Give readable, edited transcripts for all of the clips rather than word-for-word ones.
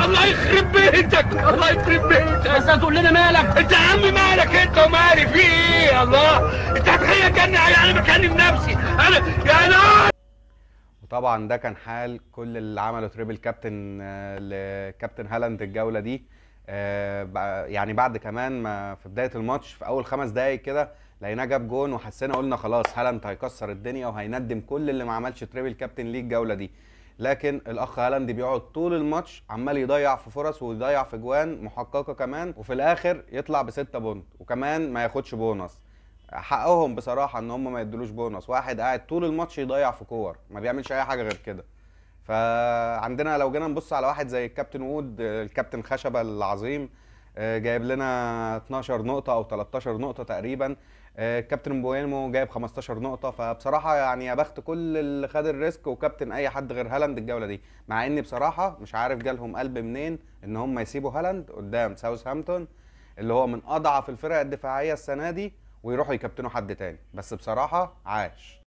الله يخرب بيتك، الله يخرب بيتك. بس هتقول لنا مالك؟ انت يا عم مالك انت ومالي في ايه؟ الله، انت هتخيل كاني يعني بكلم نفسي انا يا ناس. وطبعا ده كان حال كل اللي عمله تريبل كابتن لكابتن هالاند الجوله دي. يعني بعد كمان ما في بدايه الماتش في اول 5 دقايق كده لقيناه جاب جون وحسينا قلنا خلاص هالاند هيكسر الدنيا وهيندم كل اللي ما عملش تريبل كابتن ليه الجوله دي. لكن الاخ هالاند بيقعد طول الماتش عمال يضيع في فرص ويضيع في جوان محققه كمان، وفي الاخر يطلع ب6 بونت وكمان ما ياخدش بونص. حقهم بصراحه ان هم ما يدلوش بونص، واحد قاعد طول الماتش يضيع في كور ما بيعملش اي حاجه غير كده. فعندنا لو جينا نبص على واحد زي الكابتن وود، الكابتن خشبه العظيم، جايب لنا 12 نقطه او 13 نقطه تقريبا. كابتن بوينمو جايب 15 نقطه. فبصراحه يعني يا بخت كل اللي خد الريسك وكابتن اي حد غير هالاند الجوله دي، مع اني بصراحه مش عارف جالهم قلب منين ان هم يسيبوا هالاند قدام ساوثهامبتون اللي هو من اضعف الفرق الدفاعيه السنه دي ويروحوا يكابتنوا حد تاني. بس بصراحه عاش.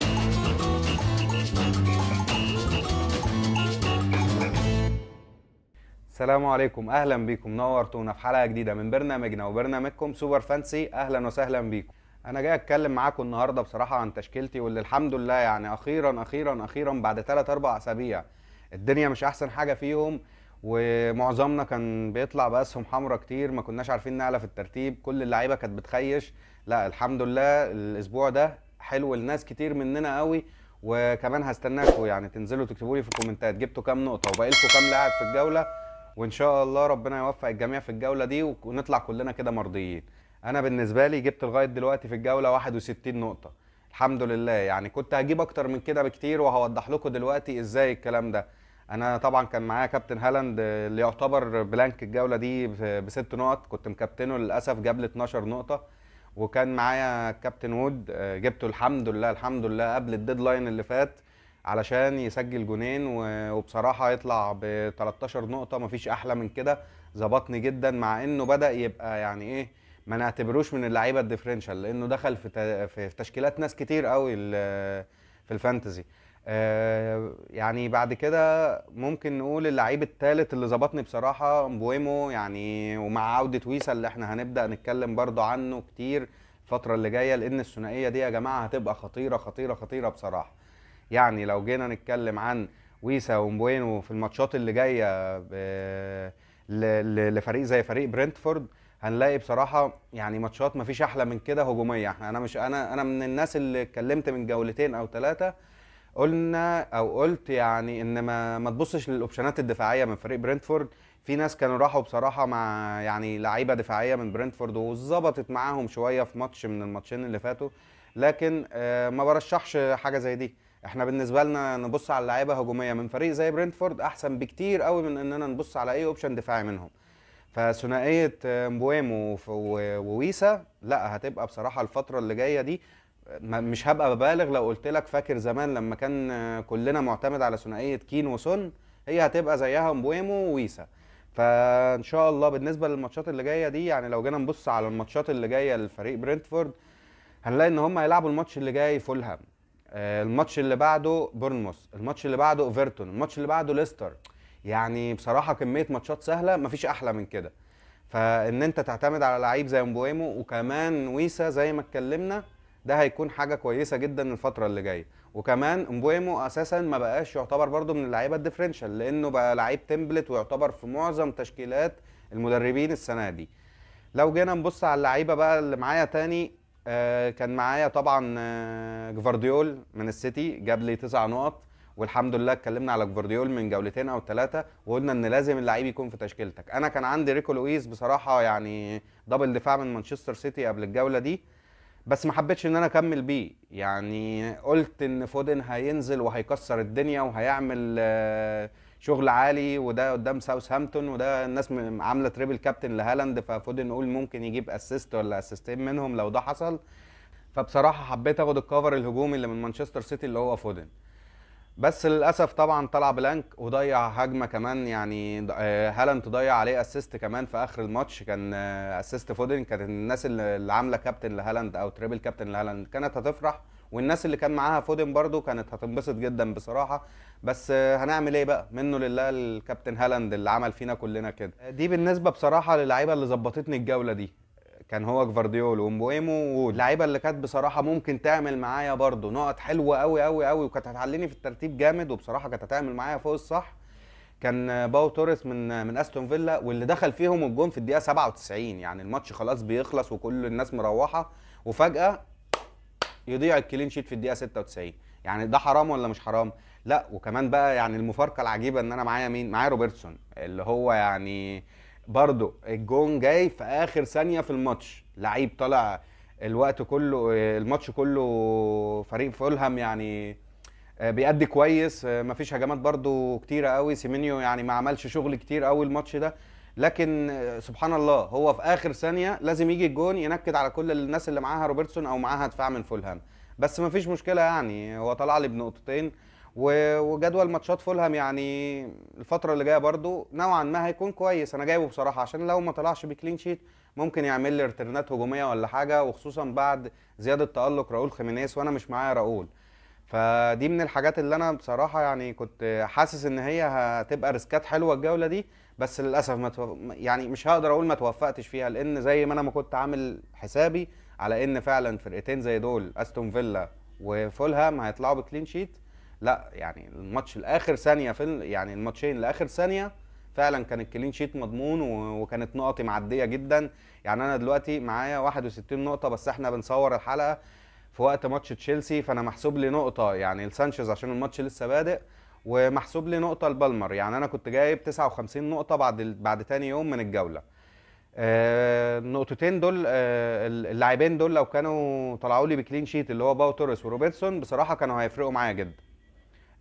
السلام عليكم، اهلا بيكم، نورتونا في حلقه جديده من برنامجنا وبرنامجكم سوبر فانسي. اهلا وسهلا بيكم. انا جاي اتكلم معاكم النهارده بصراحه عن تشكيلتي، واللي الحمد لله يعني اخيرا بعد 3-4 اسابيع الدنيا مش احسن حاجه فيهم، ومعظمنا كان بيطلع باسهم حمراء كتير، ما كناش عارفين نعلى في الترتيب، كل اللعيبه كانت بتخيش. لا الحمد لله الاسبوع ده حلو لناس كتير مننا قوي. وكمان هستناكم يعني تنزلوا تكتبوا لي في الكومنتات جبتوا كام نقطه وباقي لكم كام لاعب في الجوله، وان شاء الله ربنا يوفق الجميع في الجوله دي ونطلع كلنا كده مرضيين. انا بالنسبه لي جبت لغايه دلوقتي في الجوله 61 نقطه الحمد لله. يعني كنت هجيب اكتر من كده بكتير وهوضح لكم دلوقتي ازاي الكلام ده. انا طبعا كان معايا كابتن هالاند اللي يعتبر بلانك الجوله دي ب6 نقط، كنت مكابتنه للاسف جاب لي 12 نقطه. وكان معايا كابتن وود جبته الحمد لله قبل الديدلاين اللي فات علشان يسجل جونين وبصراحه يطلع ب 13 نقطه، مفيش احلى من كده. ظبطني جدا مع انه بدا يبقى يعني ايه، ما نعتبروش من اللعيبه الديفرنشال لانه دخل في تشكيلات ناس كتير قوي في الفانتزي. يعني بعد كده ممكن نقول اللعيب الثالث اللي ظبطني بصراحه مبويمو، يعني ومع عوده ويسا اللي احنا هنبدا نتكلم برضو عنه كتير الفتره اللي جايه، لان الثنائيه دي يا جماعه هتبقى خطيره بصراحه. يعني لو جينا نتكلم عن ويسا ومبوينو في الماتشات اللي جايه لفريق زي فريق برنتفورد، هنلاقي بصراحه يعني ماتشات مفيش احلى من كده هجوميه. انا مش انا من الناس اللي اتكلمت من جولتين او 3 قلنا او قلت يعني ان ما تبصش للاوبشنات الدفاعيه من فريق برنتفورد. في ناس كانوا راحوا بصراحه مع يعني لعيبه دفاعيه من برنتفورد وظبطت معاهم شويه في ماتش من الماتشين اللي فاتوا، لكن ما برشحش حاجه زي دي. احنا بالنسبه لنا نبص على لعيبه هجوميه من فريق زي برنتفورد احسن بكتير قوي من اننا نبص على اي اوبشن دفاعي منهم. فثنائيه مبويمو وويسا لا هتبقى بصراحه الفتره اللي جايه دي، مش هبقى ببالغ لو قلت لك فاكر زمان لما كان كلنا معتمد على ثنائيه كين وسون، هي هتبقى زيها مبويمو وويسا. فان شاء الله بالنسبه للماتشات اللي جايه دي، يعني لو جينا نبص على الماتشات اللي جايه للفريق برنتفورد هنلاقي ان هم هيلعبوا الماتش اللي جاي فولهام، الماتش اللي بعده بورنموث، الماتش اللي بعده ايفرتون، الماتش اللي بعده ليستر. يعني بصراحه كميه ماتشات سهله مفيش احلى من كده. فان انت تعتمد على لعيب زي مبويمو وكمان ويسا زي ما اتكلمنا، ده هيكون حاجه كويسه جدا الفتره اللي جايه. وكمان مبويمو اساسا ما بقاش يعتبر برده من اللعيبه الديفرنشال لانه بقى لعيب تمبلت ويعتبر في معظم تشكيلات المدربين السنه دي. لو جينا نبص على اللعيبه بقى اللي معايا تاني، كان معايا طبعا جفارديول من السيتي جاب لي 9 نقط، والحمد لله اتكلمنا على جفارديول من جولتين او 3 وقلنا ان لازم اللعيب يكون في تشكيلتك. انا كان عندي ريكو لويس بصراحه يعني دبل دفاع من مانشستر سيتي قبل الجوله دي، بس ما حبيتش ان انا اكمل بيه. يعني قلت ان فودن هينزل وهيكسر الدنيا وهيعمل شغل عالي، وده قدام ساوثهامبتون وده الناس عامله تريبل كابتن لهالاند، ففودن نقول ممكن يجيب اسيست ولا اسيستين منهم لو ده حصل. فبصراحه حبيت اخد الكفر الهجومي اللي من مانشستر سيتي اللي هو فودن، بس للاسف طبعا طلع بلانك وضيع هجمه كمان. يعني هالاند ضيع عليه اسيست كمان في اخر الماتش، كان اسيست فودن. كانت الناس اللي عامله كابتن لهالاند او تريبل كابتن لهالاند كانت هتفرح والناس اللي كان معاها فودن برضو كانت هتنبسط جدا بصراحه. بس هنعمل ايه بقى، منه لله الكابتن هالاند اللي عمل فينا كلنا كده. دي بالنسبه بصراحه للعيبه اللي ظبطتني الجوله دي، كان هو جفارديول ومبويمو واللعيبه اللي كانت بصراحه ممكن تعمل معايا برضو نقط حلوه قوي قوي قوي، وكانت هتعليني في الترتيب جامد، وبصراحه كانت هتعمل معايا فوق الصح. كان باو توريس من استون فيلا، واللي دخل فيهم الجون في الدقيقه 97، يعني الماتش خلاص بيخلص وكل الناس مروحه، وفجاه يضيع الكلين شيت في الدقيقه 96. يعني ده حرام ولا مش حرام؟ لا. وكمان بقى يعني المفارقه العجيبه ان انا معايا مين؟ معايا روبرتسون، اللي هو يعني برضو الجون جاي في اخر ثانيه في الماتش، لعيب طالع الوقت كله، الماتش كله فريق فولهام يعني بيأدي كويس، مفيش هجمات برضو كتيره قوي، سيمينيو يعني ما عملش شغل كتير قوي الماتش ده، لكن سبحان الله هو في اخر ثانيه لازم يجي الجون ينكد على كل الناس اللي معاها روبرتسون او معاها دفاع من فولهام. بس مفيش مشكله، يعني هو طلع لي بنقطتين. وجدول ماتشات فولهام يعني الفتره اللي جايه برضو نوعا ما هيكون كويس، انا جايبه بصراحه عشان لو ما طلعش بكلين شيت ممكن يعمل لي ارترنات هجوميه ولا حاجه، وخصوصا بعد زياده تالق راؤول خيمينيز، وانا مش معايا راؤول. فدي من الحاجات اللي انا بصراحه يعني كنت حاسس ان هي هتبقى ريسكات حلوه الجوله دي، بس للاسف يعني مش هقدر اقول ما توفقتش فيها، لان زي ما انا ما كنت عامل حسابي على ان فعلا فرقتين زي دول استون فيلا وفولهام هيطلعوا بكلين شيت، لا يعني الماتش الاخر ثانيه يعني الماتشين لاخر ثانيه فعلا كان الكلين شيت مضمون، وكانت نقطي معديه جدا. يعني انا دلوقتي معايا 61 نقطه، بس احنا بنصور الحلقه في وقت ماتش تشيلسي، فانا محسوب لي نقطه يعني لسانشيز عشان الماتش لسه بادئ، ومحسوب لي نقطه لبالمر. يعني انا كنت جايب 59 نقطه بعد تاني يوم من الجوله. النقطتين دول، اللاعبين دول لو كانوا طلعوا لي بكلين شيت اللي هو باو توريس وروبرتسون بصراحه كانوا هيفرقوا معايا جدا.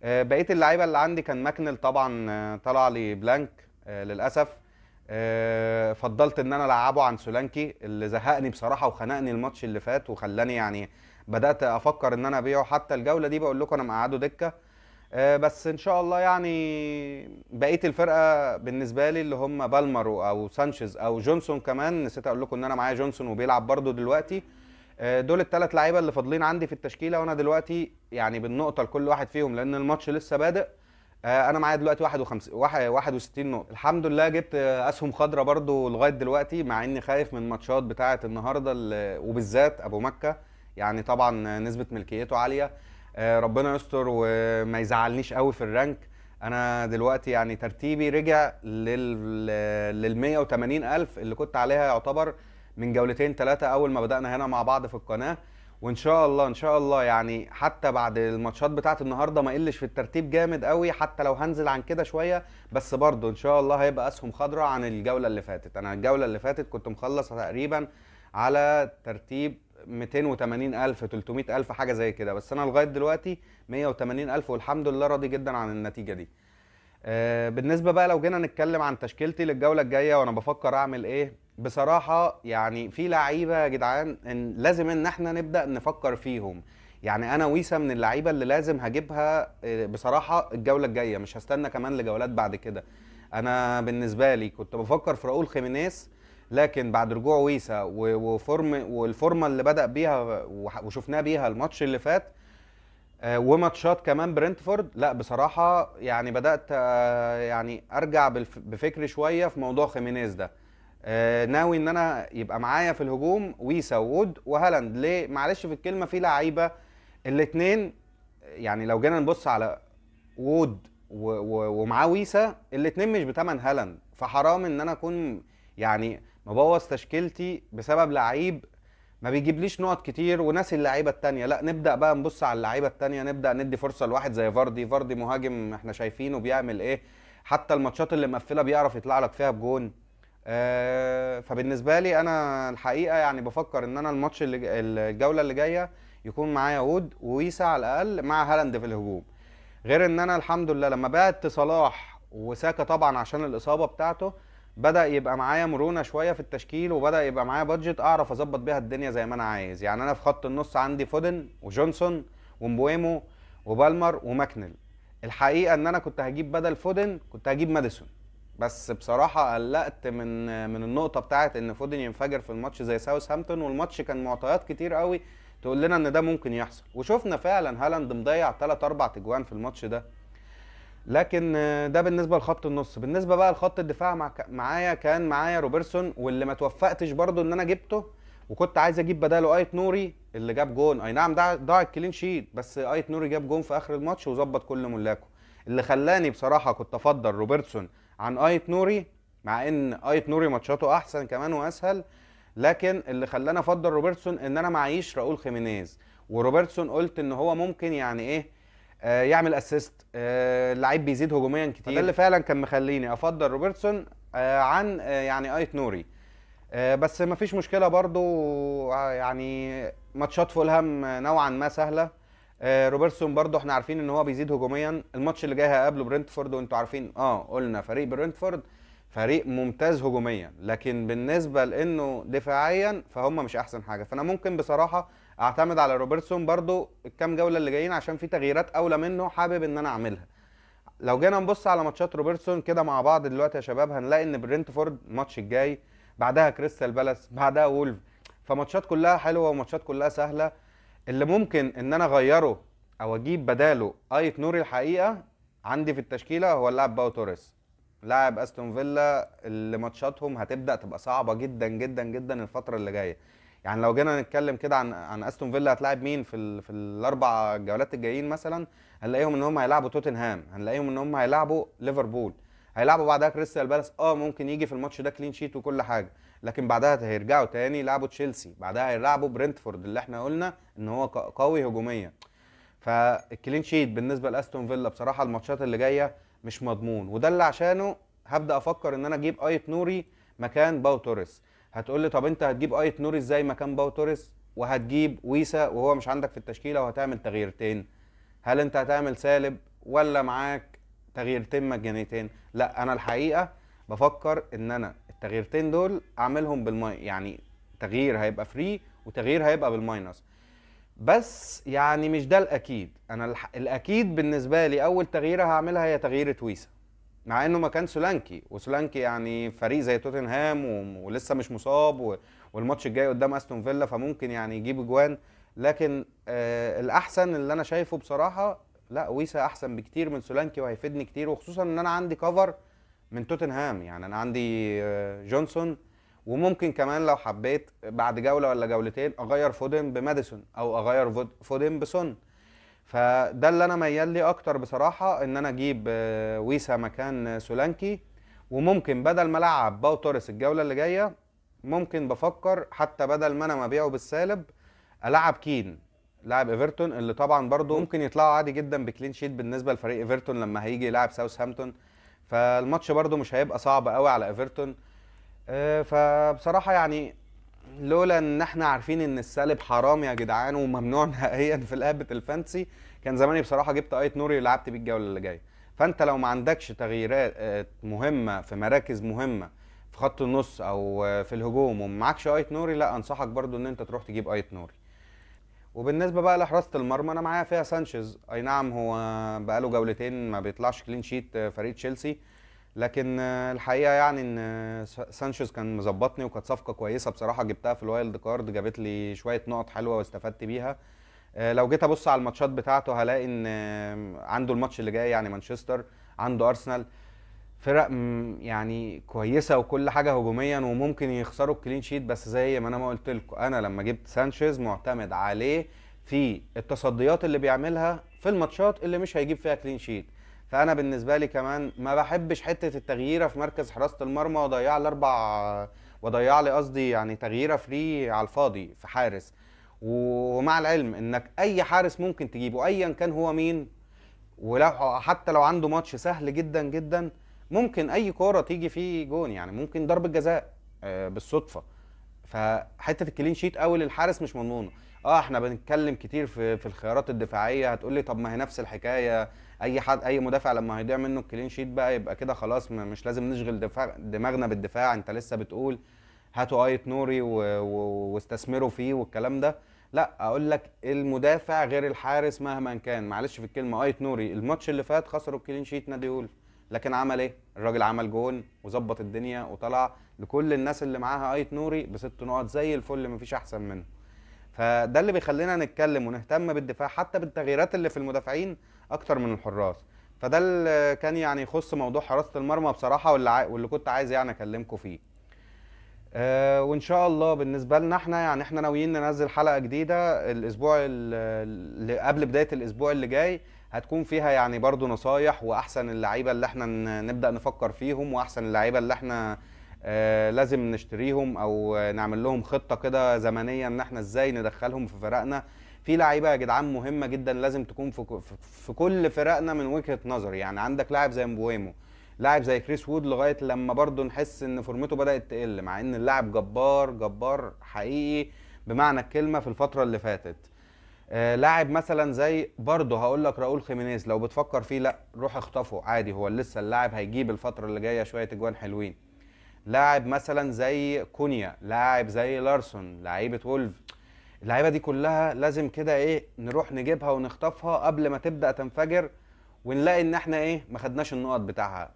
بقيه اللعيبه اللي عندي كان ماكنل طبعا طلع لي بلانك للاسف. فضلت ان انا العبه عن سولانكي اللي زهقني بصراحه وخنقني الماتش اللي فات وخلاني يعني بدات افكر ان انا ابيعه. حتى الجوله دي بقول لكم انا مقعده دكه. بس ان شاء الله يعني بقيه الفرقه بالنسبه لي اللي هم بالمر او سانشيز او جونسون، كمان نسيت اقول لكم ان انا معايا جونسون وبيلعب برده دلوقتي. دول الثلاث لعيبه اللي فاضلين عندي في التشكيله، وانا دلوقتي يعني بالنقطه لكل واحد فيهم لان الماتش لسه بادئ. انا معايا دلوقتي 61 نقطه. الحمد لله جبت اسهم خضراء برضو لغايه دلوقتي، مع اني خايف من الماتشات بتاعه النهارده وبالذات ابو مكه، يعني طبعا نسبه ملكيته عاليه. ربنا يستر وما يزعلنيش قوي في الرانك. انا دلوقتي يعني ترتيبي رجع لل 180 الف اللي كنت عليها يعتبر من جولتين ثلاثه اول ما بدانا هنا مع بعض في القناه. وان شاء الله ان شاء الله يعني حتى بعد الماتشات بتاعت النهارده ما قلش في الترتيب جامد قوي، حتى لو هنزل عن كده شويه، بس برضو ان شاء الله هيبقى اسهم خضراء عن الجوله اللي فاتت. انا الجوله اللي فاتت كنت مخلص تقريبا على ترتيب 280 الف 300 الف حاجه زي كده، بس انا لغايه دلوقتي 180 الف والحمد لله راضي جدا عن النتيجه دي. بالنسبه بقى لو جينا نتكلم عن تشكيلتي للجوله الجايه وانا بفكر اعمل ايه، بصراحه يعني في لعيبه يا جدعان لازم ان احنا نبدا نفكر فيهم. يعني انا ويسا من اللعيبه اللي لازم هجيبها بصراحه الجوله الجايه، مش هستنى كمان لجولات بعد كده. انا بالنسبه لي كنت بفكر في راؤول خيمينيز، لكن بعد رجوع ويسا والفورمه اللي بدأ بيها وشفناه بيها الماتش اللي فات وماتشات كمان برنتفورد، لا بصراحة يعني بدأت يعني أرجع بفكري شوية في موضوع خيمينيز ده. ناوي إن أنا يبقى معايا في الهجوم ويسا وود وهالاند. ليه؟ معلش في الكلمة، في لعيبة الاتنين يعني لو جينا نبص على وود ومعاه ويسا الاتنين مش بتمن هالاند، فحرام إن أنا أكون يعني مبوظ تشكيلتي بسبب لعيب ما بيجيبليش نقط كتير وناسي اللعيبه التانية. لا نبدا بقى نبص على اللعيبه التانية، نبدا ندي فرصه لواحد زي فاردي مهاجم احنا شايفينه بيعمل ايه، حتى الماتشات اللي مقفله بيعرف يطلع لك فيها بجون. فبالنسبه لي انا الحقيقه يعني بفكر ان انا الماتش الجوله اللي جايه يكون معايا وود وويسا على الاقل مع هالاند في الهجوم. غير ان انا الحمد لله لما بعت صلاح وساكا طبعا عشان الاصابه بتاعته بدأ يبقى معايا مرونة شوية في التشكيل، وبدأ يبقى معايا بادجت اعرف اظبط بيها الدنيا زي ما انا عايز. يعني انا في خط النص عندي فودن وجونسون ومبويمو وبالمر وماكنيل. الحقيقة ان انا كنت هجيب بدل فودن كنت هجيب ماديسون، بس بصراحة قلقت من النقطة بتاعت ان فودن ينفجر في الماتش زي ساوثهامبتون، والماتش كان معطيات كتير قوي تقول لنا ان ده ممكن يحصل. وشفنا فعلا هالاند مضيع 3 4 تجوان في الماتش ده. لكن ده بالنسبه لخط النص. بالنسبه بقى لخط الدفاع معايا كان معايا روبرتسون، واللي ما توفقتش برضو ان انا جبته، وكنت عايز اجيب بداله ايت نوري اللي جاب جون. اي نعم ضاع الكلين شيت، بس ايت نوري جاب جون في اخر الماتش وظبط كل ملاكه. اللي خلاني بصراحه كنت افضل روبرتسون عن ايت نوري، مع ان ايت نوري ماتشاته احسن كمان واسهل، لكن اللي خلاني افضل روبرتسون ان انا معيش راؤول خيمينيز. وروبرتسون قلت ان هو ممكن يعني ايه يعمل اسيست، اللعيب بيزيد هجوميا كتير. ده اللي فعلا كان مخليني افضل روبرتسون عن يعني ايت نوري. بس مفيش مشكله برضو، يعني ماتشات فولهام نوعا ما سهله. روبرتسون برضو احنا عارفين ان هو بيزيد هجوميا. الماتش اللي جاي هيقابله برنتفورد، وانتوا عارفين قلنا فريق برنتفورد فريق ممتاز هجوميا، لكن بالنسبه لانه دفاعيا فهم مش احسن حاجه. فانا ممكن بصراحه اعتمد على روبرتسون برضو الكام جوله اللي جايين، عشان في تغييرات اولى منه حابب ان انا اعملها. لو جينا نبص على ماتشات روبرتسون كده مع بعض دلوقتي يا شباب، هنلاقي ان برنتفورد الماتش الجاي، بعدها كريستال بالاس، بعدها وولف. فماتشات كلها حلوه وماتشات كلها سهله. اللي ممكن ان انا اغيره او اجيب بداله ايت نوري الحقيقه عندي في التشكيله هو اللاعب باو توريس، لاعب استون فيلا، اللي ماتشاتهم هتبدا تبقى صعبه جدا جدا جدا الفتره اللي جايه. يعني لو جينا نتكلم كده عن استون فيلا هتلاعب مين في الاربع جولات الجايين مثلا، هنلاقيهم ان هم هيلعبوا توتنهام، هنلاقيهم ان هم هيلعبوا ليفربول، هيلعبوا بعدها كريستال بالاس. ممكن يجي في الماتش ده كلين شيت وكل حاجه، لكن بعدها هيرجعوا تاني يلعبوا تشيلسي، بعدها هيلعبوا برنتفورد اللي احنا قلنا ان هو قوي هجوميا. فالكلين شيت بالنسبه لاستون فيلا بصراحه الماتشات اللي جايه مش مضمون، وده اللي عشانه هبدا افكر ان انا اجيب ايت نوري مكان باو توريس. هتقول لي طب انت هتجيب ايت نوري ازاي مكان باو توريس وهتجيب ويسا وهو مش عندك في التشكيله وهتعمل تغييرتين؟ هل انت هتعمل سالب ولا معاك تغييرتين مجانيتين؟ لا، انا الحقيقه بفكر ان انا التغييرتين دول اعملهم يعني تغيير هيبقى فري وتغيير هيبقى بالماينس. بس يعني مش ده الاكيد. انا الاكيد بالنسبه لي اول تغييره هعملها هي تغييره ويسا، مع انه مكان سولانكي، وسولانكي يعني فريق زي توتنهام ولسه مش مصاب والماتش الجاي قدام استون فيلا فممكن يعني يجيب اجوان. لكن الاحسن اللي انا شايفه بصراحه لا، ويسا احسن بكتير من سولانكي وهيفيدني كتير، وخصوصا ان انا عندي كفر من توتنهام. يعني انا عندي جونسون، وممكن كمان لو حبيت بعد جوله ولا جولتين اغير فودن بماديسون او اغير فودن بسون. فده اللي انا ميال لي اكتر بصراحه، ان انا اجيب ويسا مكان سولانكي. وممكن بدل ما العب باو توريس الجوله اللي جايه، ممكن بفكر حتى بدل ما انا مبيعه بالسالب العب كين لاعب ايفرتون، اللي طبعا برضو ممكن يطلعوا عادي جدا بكلين شيت بالنسبه لفريق ايفرتون لما هيجي يلعب ساوثهامبتون. فالماتش برضو مش هيبقى صعب قوي على ايفرتون. فبصراحه يعني لولا ان احنا عارفين ان السالب حرام يا جدعان وممنوع نهائيا في لعبه الفانسي، كان زماني بصراحه جبت ايت نوري ولعبت بيه الجوله اللي جايه. فانت لو ما عندكش تغييرات مهمه في مراكز مهمه في خط النص او في الهجوم ومعكش ايت نوري، لا انصحك برضو ان انت تروح تجيب ايت نوري. وبالنسبه بقى لحراسه المرمى انا معايا فيها سانشيز. اي نعم هو بقاله جولتين ما بيطلعش كلين شيت فريق تشيلسي، لكن الحقيقه يعني ان سانشيز كان مظبطني وكانت صفقه كويسه بصراحه، جبتها في الوايلد كارد، جابت لي شويه نقط حلوه واستفدت بيها. لو جيت ابص على الماتشات بتاعته هلاقي ان عنده الماتش اللي جاي يعني مانشستر، عنده ارسنال، فرق يعني كويسه وكل حاجه هجوميا، وممكن يخسروا الكلين شيت. بس زي ما انا ما قلت لكم، انا لما جبت سانشيز معتمد عليه في التصديات اللي بيعملها في الماتشات اللي مش هيجيب فيها كلين شيت. فانا بالنسبه لي كمان ما بحبش حته التغييره في مركز حراسه المرمى وضيع لي قصدي يعني تغييره فري على الفاضي في حارس. ومع العلم انك اي حارس ممكن تجيبه ايا كان هو مين، ولو حتى لو عنده ماتش سهل جدا جدا ممكن اي كوره تيجي فيه جون، يعني ممكن ضربه جزاء بالصدفه. فحته الكلين شيت قوي للحارس مش مضمونه. احنا بنتكلم كتير في الخيارات الدفاعيه، هتقول لي طب ما هي نفس الحكايه، اي مدافع لما هيضيع منه الكلين شيت بقى يبقى كده خلاص مش لازم نشغل دماغنا بالدفاع. انت لسه بتقول هاتوا ايت نوري واستثمروا فيه والكلام ده. لا، اقول لك المدافع غير الحارس مهما كان. معلش في الكلمه، ايت نوري الماتش اللي فات خسروا الكلين شيت نادي وولف، لكن عمل ايه؟ الراجل عمل جون وظبط الدنيا وطلع لكل الناس اللي معاها ايت نوري ب6 نقط زي الفل، مفيش احسن منه. فده اللي بيخلينا نتكلم ونهتم بالدفاع حتى بالتغييرات اللي في المدافعين اكتر من الحراس. فده اللي كان يعني يخص موضوع حراسة المرمى بصراحة، واللي كنت عايز يعني اكلمكم فيه. وان شاء الله بالنسبة لنا احنا يعني احنا ناويين ننزل حلقة جديدة الاسبوع اللي قبل بداية الاسبوع اللي جاي، هتكون فيها يعني برضو نصايح واحسن اللعيبة اللي احنا نبدأ نفكر فيهم، واحسن اللعيبة اللي احنا لازم نشتريهم او نعمل لهم خطة كده زمنية ان احنا ازاي ندخلهم في فرقنا. في لعيبة يا جدعان مهمة جدا لازم تكون في كل فرقنا من وجهة نظري. يعني عندك لاعب زي مبويمو، لاعب زي كريس وود، لغايه لما برضو نحس ان فورمته بدات تقل، مع ان اللاعب جبار جبار حقيقي بمعنى الكلمه في الفتره اللي فاتت. لاعب مثلا زي برضه هقول لك راؤول خيمينيز، لو بتفكر فيه لا روح اخطفه عادي، هو لسه اللاعب هيجيب الفتره اللي جايه شويه اجوان حلوين. لاعب مثلا زي كونيا، لاعب زي لارسون لعيبه وولف، اللعيبه دي كلها لازم كده ايه نروح نجيبها ونخطفها قبل ما تبدا تنفجر، ونلاقي ان احنا ايه ما خدناش النقط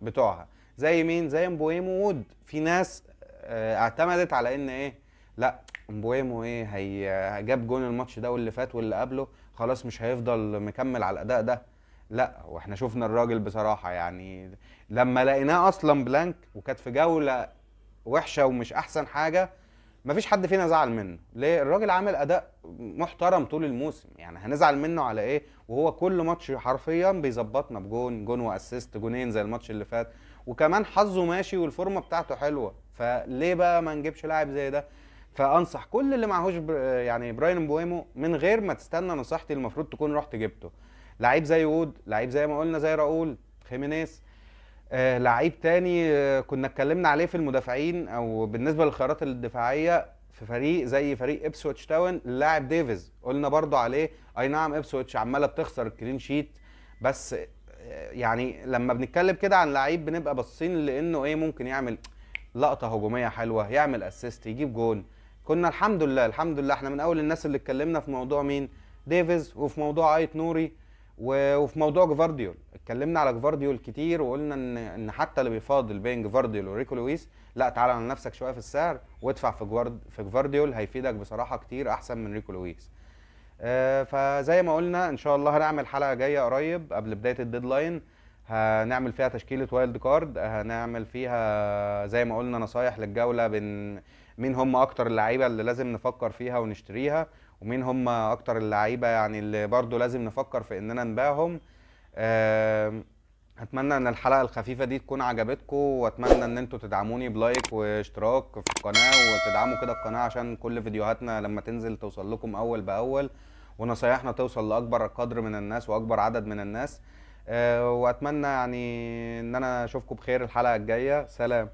بتوعها. زي مين؟ زي مبويمو وود. في ناس اعتمدت على ان ايه، لا مبويمو ايه هي جاب جون الماتش ده واللي فات واللي قبله، خلاص مش هيفضل مكمل على الاداء ده. لا، واحنا شفنا الراجل بصراحه يعني لما لقيناه اصلا بلانك وكانت في جوله وحشه ومش احسن حاجه، مفيش حد فينا زعل منه. ليه؟ الراجل عامل اداء محترم طول الموسم، يعني هنزعل منه على ايه وهو كل ماتش حرفيا بيظبطنا بجون، جون واسيست، جونين زي الماتش اللي فات، وكمان حظه ماشي والفورمه بتاعته حلوه. فليه بقى ما نجيبش لاعب زي ده؟ فانصح كل اللي معهوش يعني براين مبويمو من غير ما تستنى نصيحتي، المفروض تكون رحت جبته. لعيب زي وود، لعيب زي ما قلنا زي راؤول خيمينيز. لعيب تاني كنا اتكلمنا عليه في المدافعين او بالنسبه للخيارات الدفاعيه في فريق زي فريق ابسويتش تاون، اللاعب ديفيز قلنا برضو عليه. اي نعم ابسويتش عماله بتخسر الكلين شيت، بس يعني لما بنتكلم كده عن لعيب بنبقى باصين لانه ايه ممكن يعمل لقطه هجوميه حلوه، يعمل اسيست، يجيب جون. كنا الحمد لله الحمد لله احنا من اول الناس اللي اتكلمنا في موضوع مين؟ ديفيز، وفي موضوع ايت نوري، وفي موضوع جفارديول. اتكلمنا على جفارديول كتير وقلنا ان حتى اللي بيفاضل بين جفارديول وريكو لويس، لا تعالى على نفسك شويه في السعر وادفع في جفارديول، هيفيدك بصراحه كتير احسن من ريكو لويس. فزي ما قلنا ان شاء الله هنعمل حلقه جايه قريب قبل بدايه الديدلاين، هنعمل فيها تشكيله وايلد كارد، هنعمل فيها زي ما قلنا نصايح للجوله بين مين هم اكتر اللعيبه اللي لازم نفكر فيها ونشتريها، ومين هم اكتر اللعيبه يعني اللي برضو لازم نفكر في اننا نبيعهم. اتمنى ان الحلقه الخفيفه دي تكون عجبتكم، واتمنى ان انتوا تدعموني بلايك واشتراك في القناه، وتدعموا كده القناه عشان كل فيديوهاتنا لما تنزل توصل لكم اول باول، ونصايحنا توصل لاكبر قدر من الناس واكبر عدد من الناس. واتمنى يعني ان انا اشوفكم بخير الحلقه الجايه. سلام.